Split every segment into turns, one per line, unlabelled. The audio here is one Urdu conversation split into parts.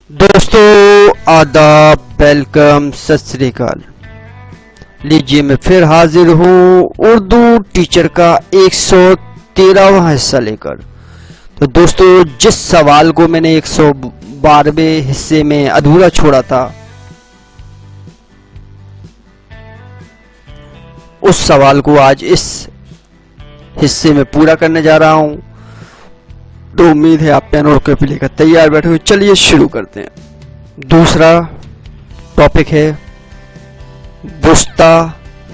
دوستو آداب، ویلکم، ست سری اکال۔ لیجیے میں پھر حاضر ہوں اردو ٹیچر کا 113واں حصہ لے کر۔ تو دوستو جس سوال کو میں نے 112ویں حصے میں ادھورا چھوڑا تھا، اس سوال کو آج اس حصے میں پورا کرنے جا رہا ہوں۔ تو امید ہے آپ پین اور کاپی لے کر تیار بیٹھے ہوئے۔ چلیے شروع کرتے ہیں۔ دوسرا ٹاپک ہے وسطی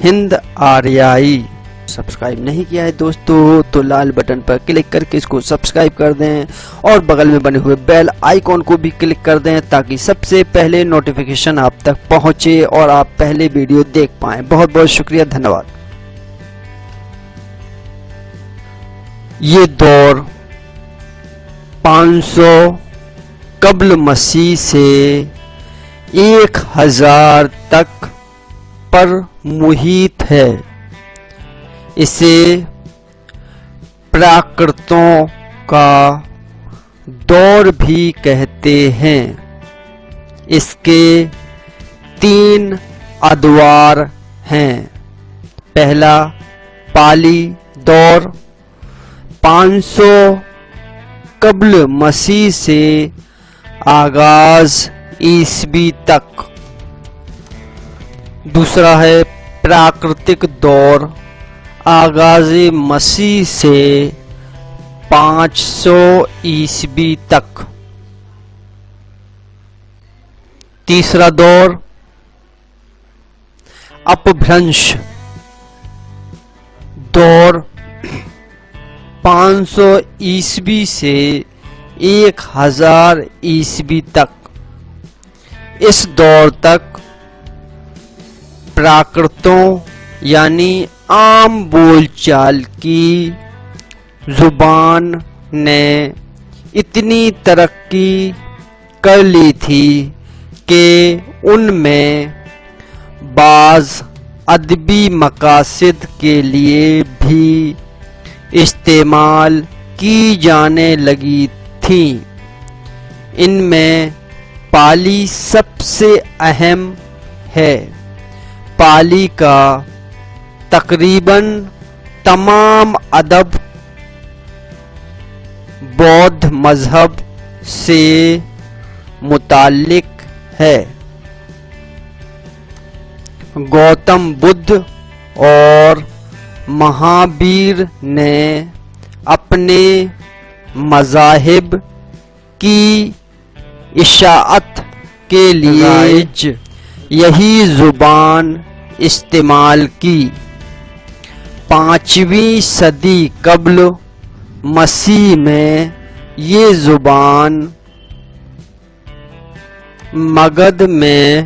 ہند آریائی۔ سبسکرائب نہیں کیا ہے دوستو تو لال بٹن پر کلک کر کے اس کو سبسکرائب کر دیں اور بغل میں بنے ہوئے بیل آئیکن کو بھی کلک کر دیں تاکہ سب سے پہلے نوٹیفیکیشن آپ تک پہنچے اور آپ پہلے ویڈیو دیکھ پائیں۔ بہت بہت شکریہ، دھنیواد۔ یہ دور 500 قبل مسیح سے 1000 تک پر محیط ہے۔ اسے پراکرتوں کا دور بھی کہتے ہیں۔ اس کے 3 ادوار ہیں۔ پہلا پالی دور 500 قبل مسیح سے آغاز عیسوی تک۔ دوسرا ہے پراکرتک دور آغاز مسیح سے 500 عیسوی تک۔ تیسرا دور اپبھرنش دور 500 عیسوی سے 1000 عیسوی تک۔ اس دور تک پراکرتوں یعنی عام بول چال کی زبان نے اتنی ترقی کر لی تھی کہ ان میں بعض ادبی مقاصد کے لیے بھی استعمال کی جانے لگی تھیں۔ ان میں پالی سب سے اہم ہے۔ پالی کا تقریباً تمام ادب بودھ مذہب سے متعلق ہے۔ گوتم بدھ اور مہابیر نے اپنے مذاہب کی اشاعت کے لیے یہی زبان استعمال کی۔ 5ویں صدی قبل مسیح میں یہ زبان مگدھ میں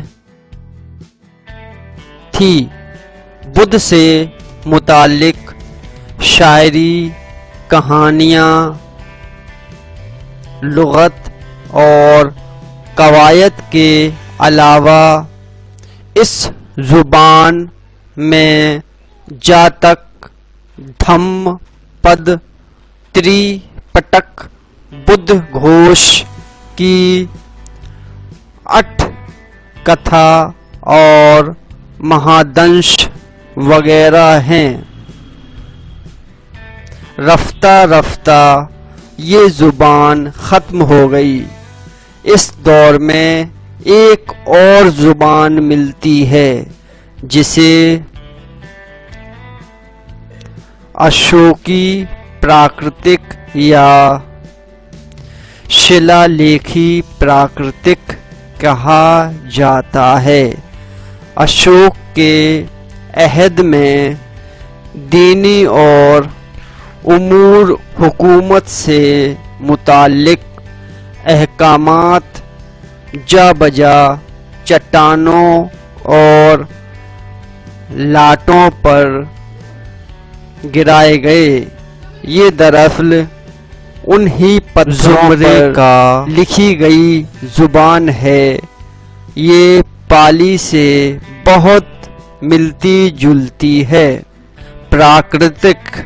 تھی۔ بدھ سے متعلق شاعری، کہانیاں، لغت اور قواعد کے علاوہ اس زبان میں جاتک، دھم پد، تری پٹک، بدھ گھوش کی 8 کتھا اور مہادنش وغیرہ ہیں۔ رفتہ رفتہ یہ زبان ختم ہو گئی۔ اس دور میں ایک اور زبان ملتی ہے جسے اشوکی پراکرتک یا شلا لیکھی پراکرتک کہا جاتا ہے۔ اشوک کے عہد میں دینی اور امور حکومت سے متعلق احکامات جا بجا چٹانوں اور لاٹوں پر گرائے گئے۔ یہ دراصل انہی پتھروں کا لکھی گئی زبان ہے۔ یہ پالی سے بہت ملتی جلتی ہے۔ پراکرتک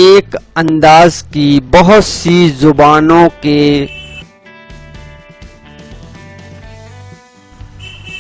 ایک انداز کی بہت سی زبانوں کے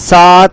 7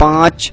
5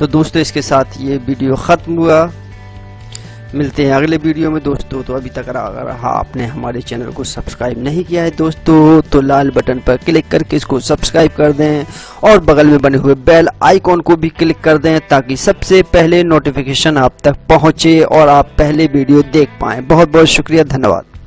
تو دوستوں اس کے ساتھ یہ ویڈیو ختم ہوا، ملتے ہیں اگلے ویڈیو میں دوستوں۔ تو ابھی تک اگر آپ نے ہمارے چینل کو سبسکرائب نہیں کیا ہے دوستوں تو لال بٹن پر کلک کر کے اس کو سبسکرائب کر دیں، اور بغل میں بنے ہوئے بیل آئیکن کو بھی کلک کر دیں تاکہ سب سے پہلے نوٹیفیکیشن آپ تک پہنچے اور آپ پہلے ویڈیو دیکھ پائیں۔ بہت بہت شکریہ، دھنیہ واد۔